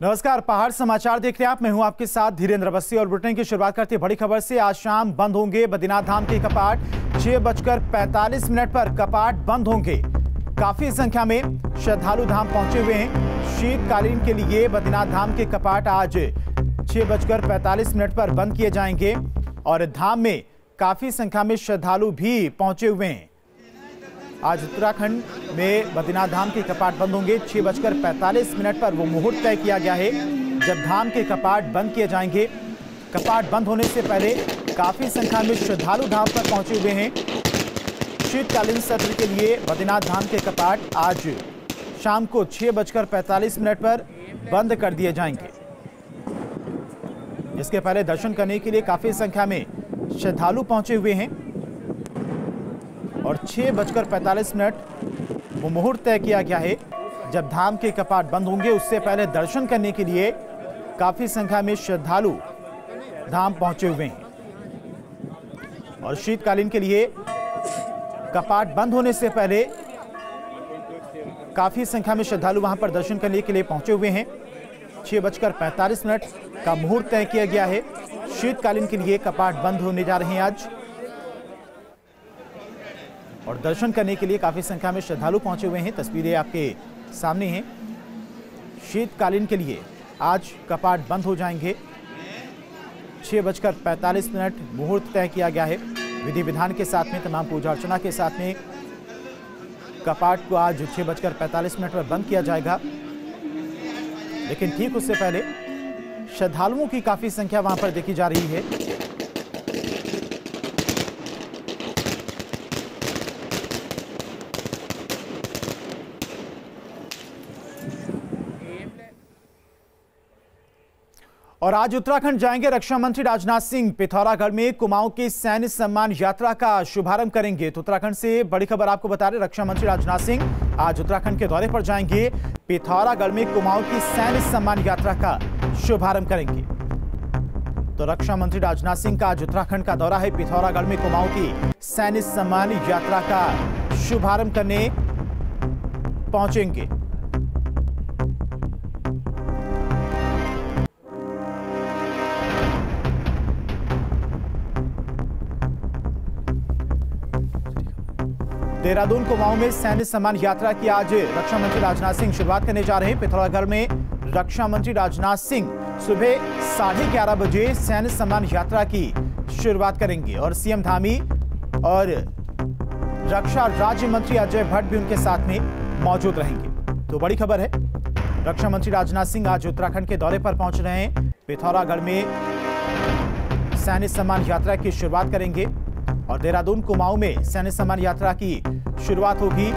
नमस्कार, पहाड़ समाचार देख रहे हैं आप। मैं हूं आपके साथ धीरेन्द्र अवस्थी और बुलेटिन की शुरुआत करते हैं बड़ी खबर से। आज शाम बंद होंगे बद्रीनाथ धाम के कपाट। 6:45 पर कपाट बंद होंगे। काफी संख्या में श्रद्धालु धाम पहुंचे हुए हैं। शीतकालीन के लिए बद्रीनाथ धाम के कपाट आज 6:45 पर बंद किए जाएंगे और धाम में काफी संख्या में श्रद्धालु भी पहुंचे हुए हैं। आज उत्तराखंड में बद्रीनाथ धाम के कपाट बंद होंगे। 6:45 पर वो मुहूर्त तय किया गया है जब धाम के कपाट बंद किए जाएंगे। कपाट बंद होने से पहले काफी संख्या में श्रद्धालु धाम पर पहुंचे हुए हैं। शीतकालीन सत्र के लिए बद्रीनाथ धाम के कपाट आज शाम को 6:45 पर बंद कर दिए जाएंगे। इसके पहले दर्शन करने के लिए काफी संख्या में श्रद्धालु पहुंचे हुए हैं और 6:45 वो मुहूर्त तय किया गया है जब धाम के कपाट बंद होंगे। उससे पहले दर्शन करने के लिए काफी संख्या में श्रद्धालु धाम पहुंचे हुए हैं और शीतकालीन के लिए कपाट बंद होने से पहले काफी संख्या में श्रद्धालु वहां पर दर्शन करने के लिए पहुंचे हुए हैं। 6:45 का मुहूर्त तय किया गया है। शीतकालीन के लिए कपाट बंद होने जा रहे हैं आज और दर्शन करने के लिए काफी संख्या में श्रद्धालु पहुंचे हुए हैं। तस्वीरें आपके सामने हैं। शीतकालीन के लिए आज कपाट बंद हो जाएंगे। 6:45 मुहूर्त तय किया गया है। विधि विधान के साथ में तमाम पूजा अर्चना के साथ में कपाट को आज 6:45 पर बंद किया जाएगा। लेकिन ठीक उससे पहले श्रद्धालुओं की काफी संख्या वहां पर देखी जा रही है। और आज उत्तराखंड जाएंगे रक्षा मंत्री राजनाथ सिंह। पिथौरागढ़ में कुमाऊं की सैन्य सम्मान यात्रा का शुभारंभ करेंगे। तो उत्तराखंड से बड़ी खबर आपको बता रहे, रक्षा मंत्री राजनाथ सिंह आज उत्तराखंड के दौरे पर जाएंगे। पिथौरागढ़ में कुमाऊं की सैन्य सम्मान यात्रा का शुभारंभ करेंगे। तो रक्षा मंत्री राजनाथ सिंह का आज उत्तराखंड का दौरा है। पिथौरागढ़ में कुमाऊं की सैन्य सम्मान यात्रा का शुभारंभ करने पहुंचेंगे। देहरादून कुमाऊं में सैन्य सम्मान यात्रा की आज रक्षा मंत्री राजनाथ सिंह शुरुआत करने जा रहे हैं। पिथौरागढ़ में रक्षा मंत्री राजनाथ सिंह सुबह 11:30 बजे सैन्य सम्मान यात्रा की शुरुआत करेंगे और सीएम धामी और रक्षा राज्य मंत्री अजय भट्ट भी उनके साथ में मौजूद रहेंगे। तो बड़ी खबर है, रक्षा मंत्री राजनाथ सिंह आज उत्तराखंड के दौरे पर पहुंच रहे हैं। पिथौरागढ़ में सैन्य सम्मान यात्रा की शुरुआत करेंगे और देहरादून कुमाऊं में सैन्य सम्मान यात्रा की शुरुआत होगी।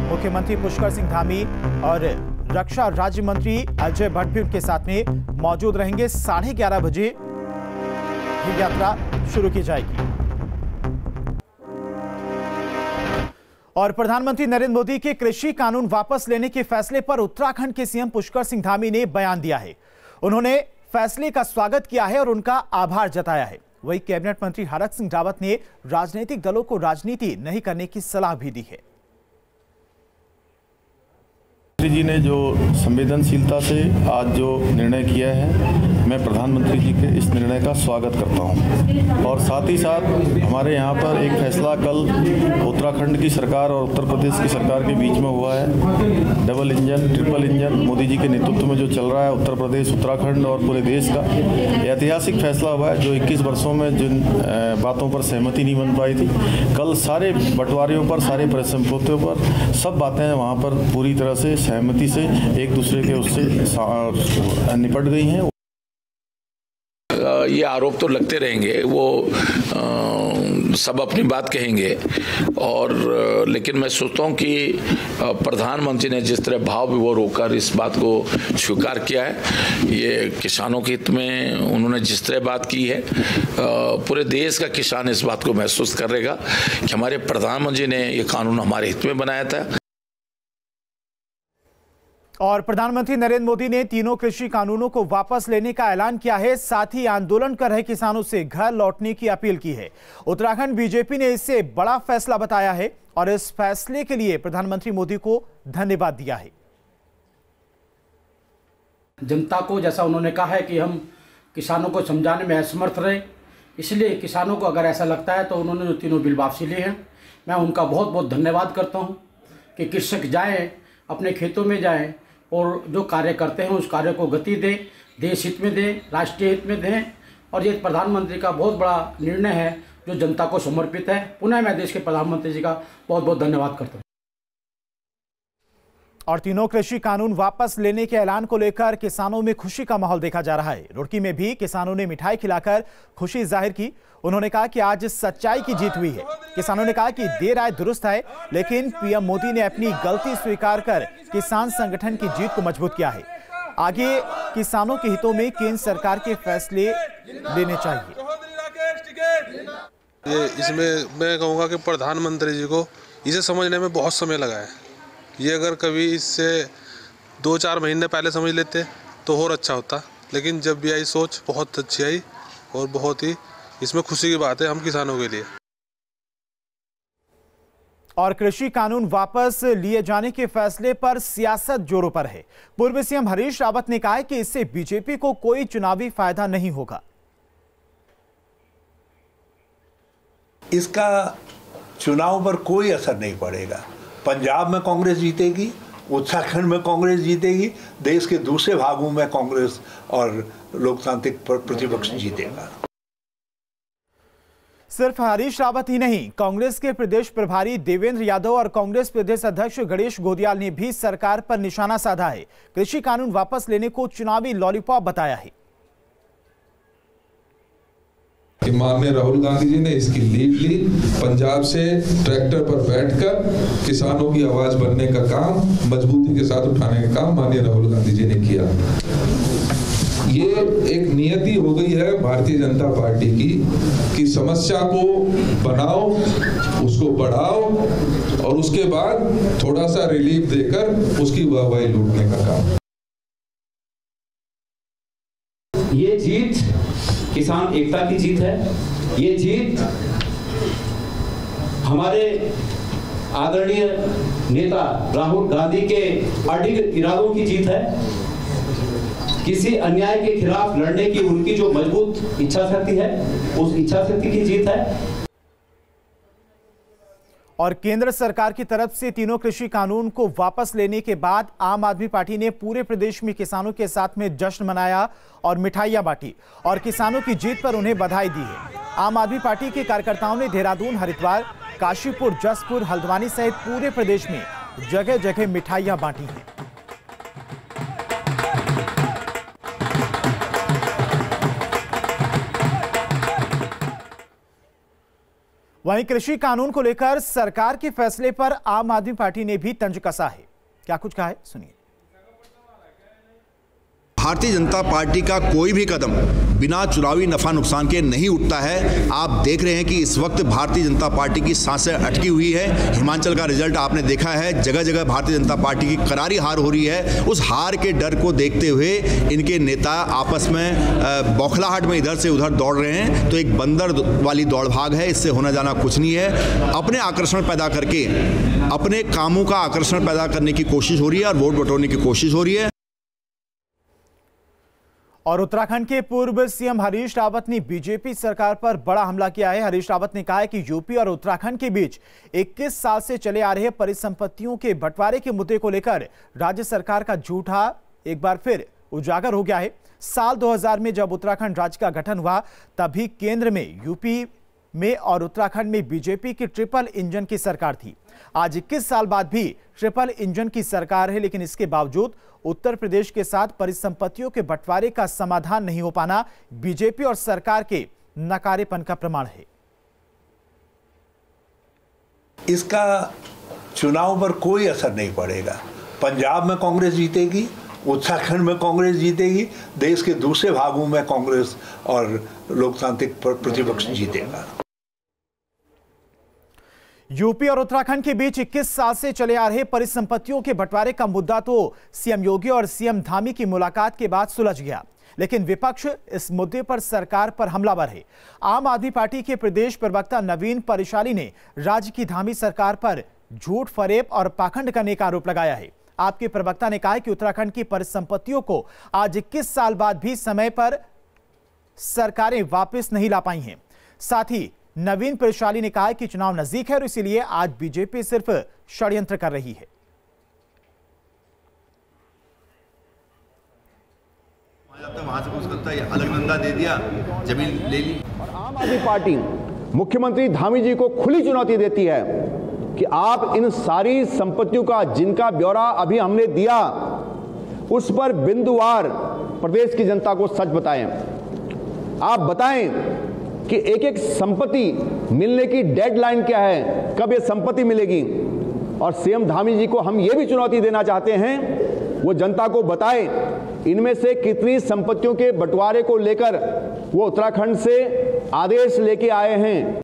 मुख्यमंत्री पुष्कर सिंह धामी और रक्षा राज्य मंत्री अजय भट्ट भी उनके साथ में मौजूद रहेंगे। 11:30 बजे ये यात्रा शुरू की जाएगी। और प्रधानमंत्री नरेंद्र मोदी के कृषि कानून वापस लेने के फैसले पर उत्तराखंड के सीएम पुष्कर सिंह धामी ने बयान दिया है। उन्होंने फैसले का स्वागत किया है और उनका आभार जताया है। वही कैबिनेट मंत्री हरक सिंह रावत ने राजनीतिक दलों को राजनीति नहीं करने की सलाह भी दी है। जी ने जो संवेदनशीलता से आज जो निर्णय किया है, मैं प्रधानमंत्री जी के इस निर्णय का स्वागत करता हूं। और साथ ही साथ हमारे यहाँ पर एक फैसला कल उत्तराखंड की सरकार और उत्तर प्रदेश की सरकार के बीच में हुआ है। Double engine, triple engine Modi ji के नेतृत्व में जो चल रहा है उत्तर प्रदेश, उत्तराखंड और पूरे देश का ऐतिहासिक फैसला हुआ है। जो 21 वर्षों में जिन बातों पर सहमति नहीं बन पाई थी, कल सारे बंटवारियों पर, सारे परिसंपत्तियों पर सब बातें वहाँ पर पूरी तरह से सहमति से एक दूसरे के उससे निपट गई हैं। ये आरोप तो लगते रहेंगे, वो सब अपनी बात कहेंगे और लेकिन मैं सोचता हूँ कि प्रधानमंत्री ने जिस तरह भाव विभोर होकर इस बात को स्वीकार किया है, ये किसानों के हित में उन्होंने जिस तरह बात की है, पूरे देश का किसान इस बात को महसूस करेगा कि हमारे प्रधानमंत्री ने ये कानून हमारे हित में बनाया था। और प्रधानमंत्री नरेंद्र मोदी ने तीनों कृषि कानूनों को वापस लेने का ऐलान किया है। साथ ही आंदोलन कर रहे किसानों से घर लौटने की अपील की है। उत्तराखंड बीजेपी ने इसे बड़ा फैसला बताया है और इस फैसले के लिए प्रधानमंत्री मोदी को धन्यवाद दिया है। जनता को, जैसा उन्होंने कहा है कि हम किसानों को समझाने में असमर्थ रहे, इसलिए किसानों को अगर ऐसा लगता है तो उन्होंने जो तीनों बिल वापसी लिए हैं, मैं उनका बहुत बहुत धन्यवाद करता हूं कि कृषक जाएं, अपने खेतों में जाएं और जो कार्य करते हैं उस कार्य को गति दें, देश हित में दें, राष्ट्रीय हित में दें। और ये प्रधानमंत्री का बहुत बड़ा निर्णय है जो जनता को समर्पित है। पुनः मैं देश के प्रधानमंत्री जी का बहुत बहुत धन्यवाद करता हूँ। और तीनों कृषि कानून वापस लेने के ऐलान को लेकर किसानों में खुशी का माहौल देखा जा रहा है। रुड़की में भी किसानों ने मिठाई खिलाकर खुशी जाहिर की। उन्होंने कहा कि आज सच्चाई की जीत हुई है। किसानों ने कहा कि देर आए दुरुस्त है, लेकिन पीएम मोदी ने अपनी गलती स्वीकार कर किसान संगठन की जीत को मजबूत किया है। आगे किसानों के हितों में केंद्र सरकार के फैसले लेने चाहिए। इसमें मैं कहूँगा कि प्रधानमंत्री जी को इसे समझने में बहुत समय लगा है। ये अगर कभी इससे 2-4 महीने पहले समझ लेते तो और अच्छा होता, लेकिन जब भी आई सोच बहुत अच्छी आई और बहुत ही इसमें खुशी की बात है हम किसानों के लिए। और कृषि कानून वापस लिए जाने के फैसले पर सियासत जोरों पर है। पूर्व सीएम हरीश रावत ने कहा है कि इससे बीजेपी को कोई चुनावी फायदा नहीं होगा। इसका चुनाव पर कोई असर नहीं पड़ेगा। पंजाब में कांग्रेस जीतेगी, उत्तराखंड में कांग्रेस जीतेगी, देश के दूसरे भागों में कांग्रेस और लोकतांत्रिक प्रतिपक्ष जीतेगा। सिर्फ हरीश रावत ही नहीं, कांग्रेस के प्रदेश प्रभारी देवेंद्र यादव और कांग्रेस प्रदेश अध्यक्ष गणेश गोदियाल ने भी सरकार पर निशाना साधा है। कृषि कानून वापस लेने को चुनावी लॉलीपॉप बताया है। माननीय राहुल गांधी जी ने इसकी लीड ली, पंजाब से ट्रैक्टर पर बैठकर किसानों की आवाज बनने का काम, मजबूती के साथ उठाने का काम माननीय राहुल गांधी जी ने किया। ये एक नियति हो गई है भारतीय जनता पार्टी की कि समस्या को बनाओ, उसको बढ़ाओ और उसके बाद थोड़ा सा रिलीफ देकर उसकी वाहवाही लूटने का काम। ये जीत किसान एकता की जीत है। ये जीत हमारे आदरणीय नेता राहुल गांधी के अडिग इरादों की जीत है। किसी अन्याय के खिलाफ लड़ने की उनकी जो मजबूत इच्छा शक्ति है, उस इच्छा शक्ति की जीत है। और केंद्र सरकार की तरफ से तीनों कृषि कानून को वापस लेने के बाद आम आदमी पार्टी ने पूरे प्रदेश में किसानों के साथ में जश्न मनाया और मिठाइयां बांटी और किसानों की जीत पर उन्हें बधाई दी है। आम आदमी पार्टी के कार्यकर्ताओं ने देहरादून, हरिद्वार, काशीपुर, जसपुर, हल्द्वानी सहित पूरे प्रदेश में जगह जगह मिठाइयां बांटी हैं। वहीं कृषि कानून को लेकर सरकार के फैसले पर आम आदमी पार्टी ने भी तंज कसा है। क्या कुछ कहा है, सुनिए। भारतीय जनता पार्टी का कोई भी कदम बिना चुनावी नफा नुकसान के नहीं उठता है। आप देख रहे हैं कि इस वक्त भारतीय जनता पार्टी की सांसें अटकी हुई है। हिमाचल का रिजल्ट आपने देखा है, जगह जगह भारतीय जनता पार्टी की करारी हार हो रही है। उस हार के डर को देखते हुए इनके नेता आपस में बौखलाहट में इधर से उधर दौड़ रहे हैं। तो एक बंदर वाली दौड़ भाग है, इससे होना जाना कुछ नहीं है। अपने आकर्षण पैदा करके अपने कामों का आकर्षण पैदा करने की कोशिश हो रही है और वोट बटोरने की कोशिश हो रही है। और उत्तराखंड के पूर्व सीएम हरीश रावत ने बीजेपी सरकार पर बड़ा हमला किया है। हरीश रावत ने कहा है कि यूपी और उत्तराखंड के बीच 21 साल से चले आ रहे परिसंपत्तियों के बंटवारे के मुद्दे को लेकर राज्य सरकार का झूठा एक बार फिर उजागर हो गया है। साल 2000 में जब उत्तराखंड राज्य का गठन हुआ, तभी केंद्र में, यूपी में और उत्तराखंड में बीजेपी की ट्रिपल इंजन की सरकार थी। आज 21 साल बाद भी ट्रिपल इंजन की सरकार है, लेकिन इसके बावजूद उत्तर प्रदेश के साथ परिसंपत्तियों के बंटवारे का समाधान नहीं हो पाना बीजेपी और सरकार के नकारेपन का प्रमाण है। इसका चुनाव पर कोई असर नहीं पड़ेगा। पंजाब में कांग्रेस जीतेगी, उत्तराखंड में कांग्रेस जीतेगी, देश के दूसरे भागों में कांग्रेस और लोकतांत्रिक प्रतिपक्ष जीतेगा। यूपी और उत्तराखंड के बीच 21 साल से चले आ रहे परिसंपत्तियों के बंटवारे का मुद्दा तो सीएम योगी और सीएम धामी की मुलाकात के बाद सुलझ गया, लेकिन विपक्ष इस मुद्दे पर सरकार पर हमलावर है। आम आदमी पार्टी के प्रदेश प्रवक्ता नवीन परिशाली ने राज्य की धामी सरकार पर झूठ, फरेब और पाखंड करने का आरोप लगाया है। आपके प्रवक्ता ने कहा कि उत्तराखंड की परिसंपत्तियों को आज 21 साल बाद भी समय पर सरकारें वापस नहीं ला पाई हैं। साथ ही नवीन परिशाली ने कहा कि चुनाव नजदीक है और इसीलिए आज बीजेपी सिर्फ षड्यंत्र कर रही है। वहां से उसका अलगनंदा दे दिया, जमीन ले ली। आम आदमी पार्टी मुख्यमंत्री धामी जी को खुली चुनौती देती है कि आप इन सारी संपत्तियों का जिनका ब्यौरा अभी हमने दिया उस पर बिंदुवार प्रदेश की जनता को सच बताएं। आप बताएं कि एक एक संपत्ति मिलने की डेडलाइन क्या है, कब ये संपत्ति मिलेगी। और सीएम धामी जी को हम ये भी चुनौती देना चाहते हैं, वो जनता को बताएं इनमें से कितनी संपत्तियों के बंटवारे को लेकर वो उत्तराखंड से आदेश लेके आए हैं।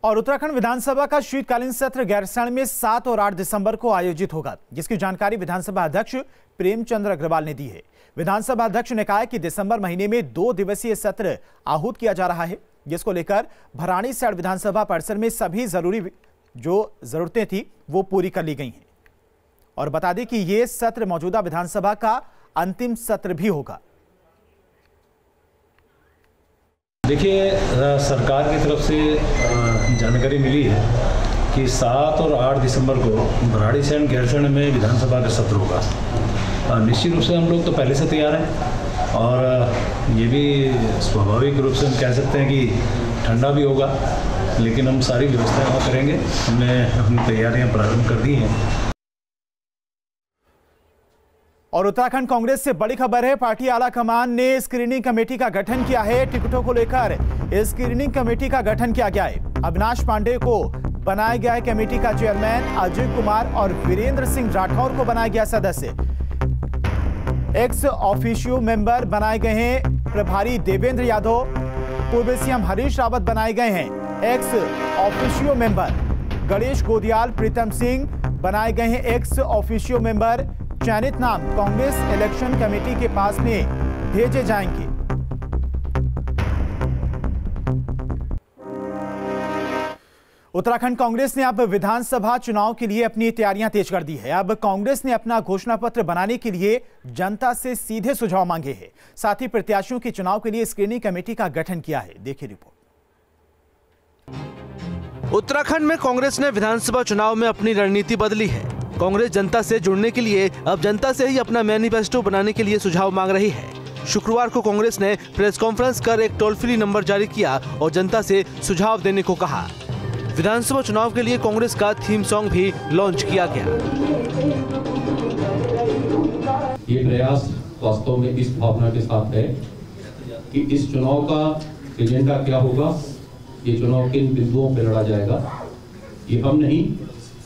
और उत्तराखंड विधानसभा का शीतकालीन सत्र गैरसैंण में 7 और 8 दिसंबर को आयोजित होगा, जिसकी जानकारी विधानसभा अध्यक्ष प्रेमचंद्र अग्रवाल ने दी है। विधानसभा अध्यक्ष ने कहा है कि दिसंबर महीने में 2 दिवसीय सत्र आहूत किया जा रहा है, जिसको लेकर भराड़ीसैंण विधानसभा परिसर में सभी जरूरतें थी वो पूरी कर ली गई हैं। और बता दें कि ये सत्र मौजूदा विधानसभा का अंतिम सत्र भी होगा। देखिए, सरकार की तरफ से जानकारी मिली है कि 7 और 8 दिसंबर को भराड़ीसैंण गैरसैंण में विधानसभा का सत्र होगा। निश्चित रूप से हम लोग तो पहले से तैयार हैं और ये भी स्वाभाविक रूप से हम कह सकते हैं कि ठंडा भी होगा, लेकिन हम सारी व्यवस्थाएं वहाँ करेंगे। हमने अपनी तैयारियां प्रारंभ कर दी हैं। और उत्तराखंड कांग्रेस से बड़ी खबर है, पार्टी आला कमान ने स्क्रीनिंग कमेटी का गठन किया है। टिकटों को लेकर स्क्रीनिंग कमेटी का गठन किया गया है। अविनाश पांडे को बनाया गया है कमेटी का चेयरमैन, अजय कुमार और वीरेंद्र सिंह राठौर को बनाया गया सदस्य। एक्स ऑफिशियो मेंबर बनाए गए हैं प्रभारी देवेंद्र यादव, पूर्व सीएम हरीश रावत बनाए गए हैं ex officio member. Ganesh Godiyal, Pritam Singh बनाए गए हैं एक्स ऑफिशियो मेंबर। चयनित नाम कांग्रेस इलेक्शन कमेटी के पास में भेजे जाएंगे। उत्तराखंड कांग्रेस ने अब विधानसभा चुनाव के लिए अपनी तैयारियां तेज कर दी है। अब कांग्रेस ने अपना घोषणा पत्र बनाने के लिए जनता से सीधे सुझाव मांगे हैं। साथ ही प्रत्याशियों के चुनाव के लिए स्क्रीनिंग कमेटी का गठन किया है। देखिए रिपोर्ट। उत्तराखंड में कांग्रेस ने विधानसभा चुनाव में अपनी रणनीति बदली है। कांग्रेस जनता से जुड़ने के लिए अब जनता से ही अपना मैनिफेस्टो बनाने के लिए सुझाव मांग रही है। शुक्रवार को कांग्रेस ने प्रेस कॉन्फ्रेंस कर एक टोल फ्री नंबर जारी किया और जनता से सुझाव देने को कहा। विधानसभा चुनाव के लिए कांग्रेस का थीम सॉन्ग भी लॉन्च किया गया। ये प्रयास वास्तव में इस भावना के साथ है कि इस चुनाव का एजेंडा क्या होगा, ये चुनाव किन बिंदुओं पर लड़ा जाएगा, ये हम नहीं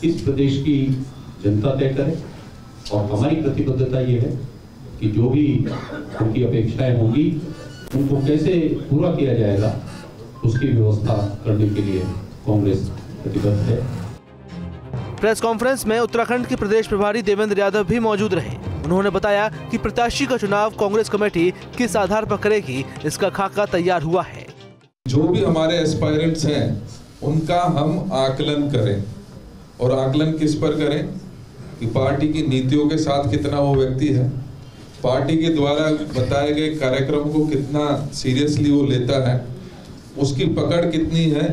इस प्रदेश की जनता तय करे। और हमारी प्रतिबद्धता ये है कि जो भी उनकी अपेक्षाएं होंगी उनको कैसे पूरा किया जाएगा, उसकी व्यवस्था करने के लिए कांग्रेस प्रतिबद्ध है। प्रेस कॉन्फ्रेंस में उत्तराखंड के प्रदेश प्रभारी देवेंद्र यादव भी मौजूद रहे। उन्होंने बताया कि प्रत्याशी का चुनाव कांग्रेस कमेटी किस आधार पर करेगी, इसका खाका तैयार हुआ है। जो भी हमारे एस्पायरेंट्स हैं उनका हम आकलन करें, और आकलन किस पर करें कि पार्टी की नीतियों के साथ कितना वो व्यक्ति है, पार्टी के द्वारा बताए गए कार्यक्रम को कितना सीरियसली वो लेता है, उसकी पकड़ कितनी है।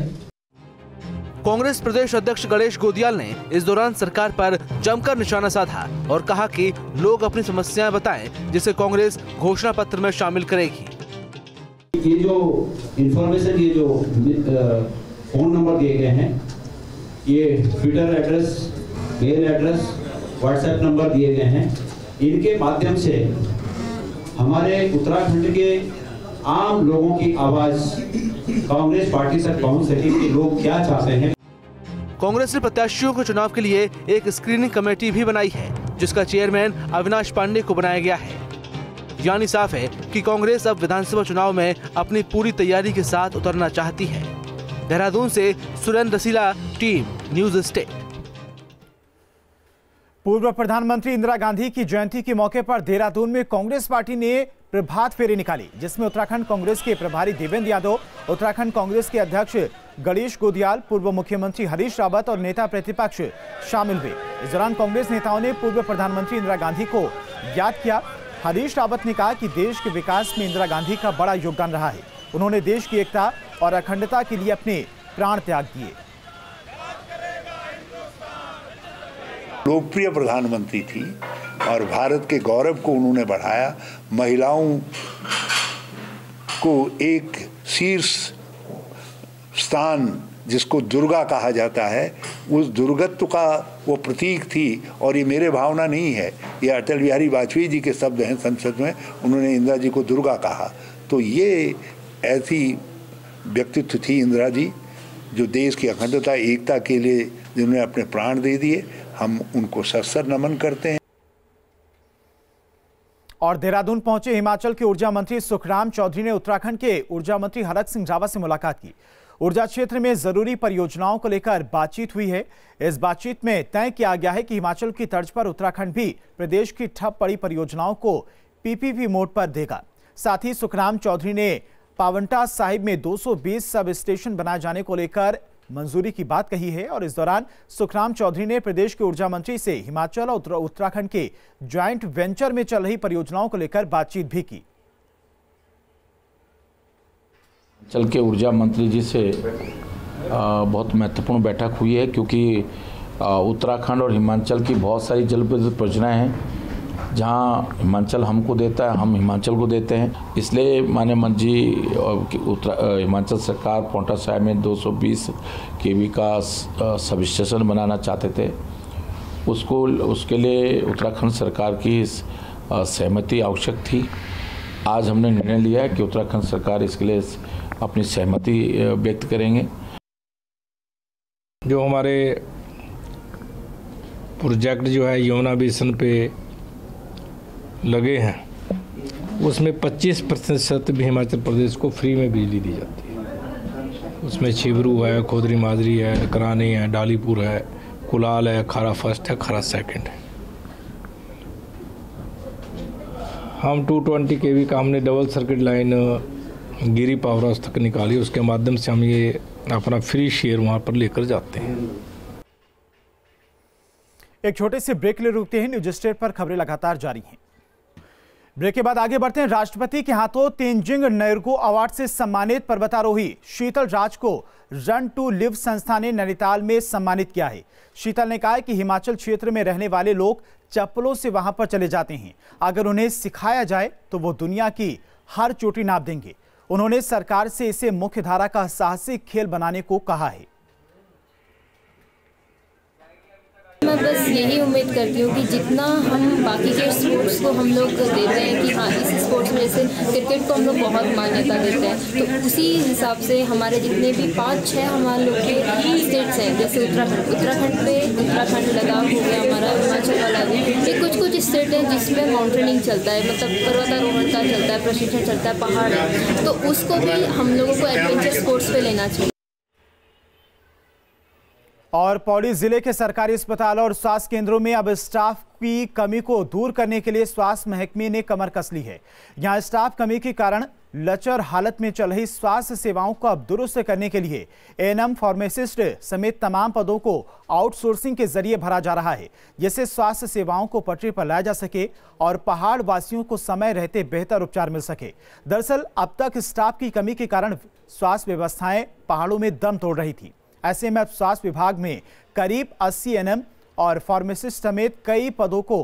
कांग्रेस प्रदेश अध्यक्ष गणेश गोदियाल ने इस दौरान सरकार पर जमकर निशाना साधा और कहा कि लोग अपनी समस्याएं बताएं, जिसे कांग्रेस घोषणा पत्र में शामिल करेगी। ये जो इंफॉर्मेशन, ये जो फोन नंबर दिए गए हैं, ये Twitter address, mail address, WhatsApp number दिए गए हैं, इनके माध्यम से हमारे उत्तराखंड के आम लोगों की आवाज कांग्रेस पार्टी तक पहुंच सके कि लोग क्या चाहते हैं। कांग्रेस ने प्रत्याशियों के चुनाव के लिए एक स्क्रीनिंग कमेटी भी बनाई है, जिसका चेयरमैन अविनाश पांडे को बनाया गया है। यानी साफ है कि कांग्रेस अब विधानसभा चुनाव में अपनी पूरी तैयारी के साथ उतरना चाहती है। देहरादून से सुरेंद्र रसीला, टीम न्यूज स्टेट। पूर्व प्रधानमंत्री इंदिरा गांधी की जयंती के मौके पर देहरादून में कांग्रेस पार्टी ने प्रभात फेरी निकाली, जिसमें उत्तराखंड कांग्रेस के प्रभारी देवेंद्र यादव, उत्तराखंड कांग्रेस के अध्यक्ष गणेश गोदियाल, पूर्व मुख्यमंत्री हरीश रावत और नेता प्रतिपक्ष शामिल हुए। इस दौरान कांग्रेस नेताओं ने पूर्व प्रधानमंत्री इंदिरा गांधी को याद किया। हरीश रावत ने कहा कि देश के विकास में इंदिरा गांधी का बड़ा योगदान रहा है। उन्होंने देश की एकता और अखंडता के लिए अपने प्राण त्याग दिए। लोकप्रिय प्रधानमंत्री थी और भारत के गौरव को उन्होंने बढ़ाया। महिलाओं को एक शीर्ष स्थान, जिसको दुर्गा कहा जाता है, उस दुर्गत्व का वो प्रतीक थी। और ये मेरे भावना नहीं है, ये अटल बिहारी वाजपेयी जी के शब्द हैं। संसद में उन्होंने इंदिरा जी को दुर्गा कहा। तो ये ऐसी व्यक्तित्व थी इंदिरा जी, जो देश की अखंडता एकता के लिए जिन्होंने अपने प्राण दे दिए। हम उनको सर नमन करते हैं। और देहरादून पहुंचे हिमाचल के ऊर्जा मंत्री सुखराम चौधरी ने उत्तराखंड के ऊर्जा मंत्री हरक सिंह रावत से मुलाकात की। ऊर्जा क्षेत्र में जरूरी परियोजनाओं को लेकर बातचीत हुई है। इस बातचीत में तय किया गया है कि हिमाचल की तर्ज पर उत्तराखंड भी प्रदेश की ठप पड़ी परियोजनाओं को पीपीपी मोड पर देगा। साथ ही सुखराम चौधरी ने पावंटा साहिब में 220 सब स्टेशन बनाए जाने को लेकर मंजूरी की बात कही है। और इस दौरान सुखराम चौधरी ने प्रदेश के ऊर्जा मंत्री से हिमाचल और उत्तराखंड के ज्वाइंट वेंचर में चल रही परियोजनाओं को लेकर बातचीत भी की। हिमाचल के ऊर्जा मंत्री जी से बहुत महत्वपूर्ण बैठक हुई है, क्योंकि उत्तराखंड और हिमाचल की बहुत सारी जल विद्युत परियोजनाएं हैं, जहां हिमाचल हमको देता है, हम हिमाचल को देते हैं। इसलिए माननीय मंत्री हिमाचल सरकार पावंटा साहिब में 220 केवी का सब स्टेशन बनाना चाहते थे। उसके लिए उत्तराखंड सरकार की सहमति आवश्यक थी। आज हमने निर्णय लिया है कि उत्तराखंड सरकार इसके लिए अपनी सहमति व्यक्त करेंगे। जो हमारे प्रोजेक्ट जो है यमुना बेसिन पे लगे हैं, उसमें 25% भी हिमाचल प्रदेश को फ्री में बिजली दी जाती है। उसमें छिबरू है, खोदरी माजरी है, नकरानी है, डालीपुर है, कुलाल है, खारा फर्स्ट है, खारा सेकंड है। हम 220 kV का हमने डबल सर्किट लाइन गिरी पावर हाउस तक निकाली। उसके माध्यम से हम ये अपना फ्री शेयर वहाँ पर लेकर जाते हैं। एक छोटे से ब्रेक ले रुकते हैं। न्यूज स्टेट पर खबरें लगातार जारी हैं। ब्रेक के बाद आगे बढ़ते हैं। राष्ट्रपति के हाथों तेंजिंग नोर्गे अवार्ड से सम्मानित पर्वतारोही शीतल राज को रन टू लिव संस्था ने नैनीताल में सम्मानित किया है। शीतल ने कहा कि हिमाचल क्षेत्र में रहने वाले लोग चप्पलों से वहां पर चले जाते हैं। अगर उन्हें सिखाया जाए तो वो दुनिया की हर चोटी नाप देंगे। उन्होंने सरकार से इसे मुख्यधारा का साहसिक खेल बनाने को कहा है। मैं बस यही उम्मीद करती हूँ कि जितना हम बाकी के स्पोर्ट्स को हम लोग देते हैं कि हाँ इस स्पोर्ट्स में जैसे क्रिकेट को हम लोग बहुत मान्यता देते हैं, तो उसी हिसाब से हमारे जितने भी 5-6 हमारे लोग के स्टेट्स हैं, जैसे उत्तराखंड पे उत्तराखंड लद्दाख हो गया, हमारा हिमाचल वाला भी, ये कुछ स्टेट हैं जिसमें माउंटेनिंग चलता है, मतलब पर्वतारोहण का चलता है, प्रशिक्षण चलता है, पहाड़ है, तो उसको भी हम लोगों को एडवेंचर स्पोर्ट्स पे लेना चाहिए। और पौड़ी जिले के सरकारी अस्पतालों और स्वास्थ्य केंद्रों में अब स्टाफ की कमी को दूर करने के लिए स्वास्थ्य महकमे ने कमर कस ली है। यहां स्टाफ कमी के कारण लचर हालत में चल रही स्वास्थ्य सेवाओं को अब दुरुस्त करने के लिए एएनएम, फार्मासिस्ट समेत तमाम पदों को आउटसोर्सिंग के जरिए भरा जा रहा है, जिससे स्वास्थ्य सेवाओं को पटरी पर लाया जा सके और पहाड़ वासियों को समय रहते बेहतर उपचार मिल सके। दरअसल अब तक स्टाफ की कमी के कारण स्वास्थ्य व्यवस्थाएं पहाड़ों में दम तोड़ रही थी। ऐसे में अब स्वास्थ्य विभाग में करीब 80 एएनएम और फार्मासिस्ट समेत कई पदों को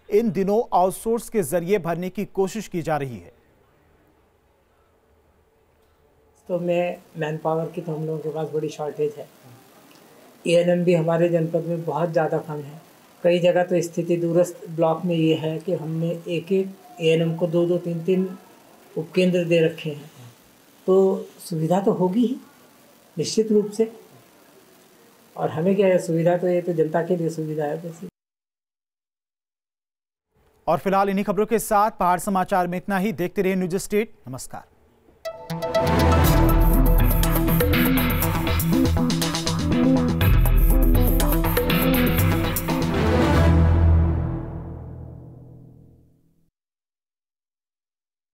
इन दिनों आउटसोर्स के जरिए भरने की कोशिश की जा रही है। तो मैन पावर की तो हम लोगों के पास बड़ी शॉर्टेज है। एएनएम भी हमारे जनपद में बहुत ज़्यादा कम है। कई जगह तो स्थिति दूरस्थ ब्लॉक में ये है कि हमने एक एएनएम को 2-2, 3-3 उपकेंद्र दे रखे हैं। तो सुविधा तो होगी ही निश्चित रूप से, और हमें क्या है सुविधा, तो ये तो जनता के लिए सुविधा है वैसे। और फिलहाल इन्हीं खबरों के साथ पहाड़ समाचार में इतना ही। देखते रहिए न्यूज स्टेट। नमस्कार।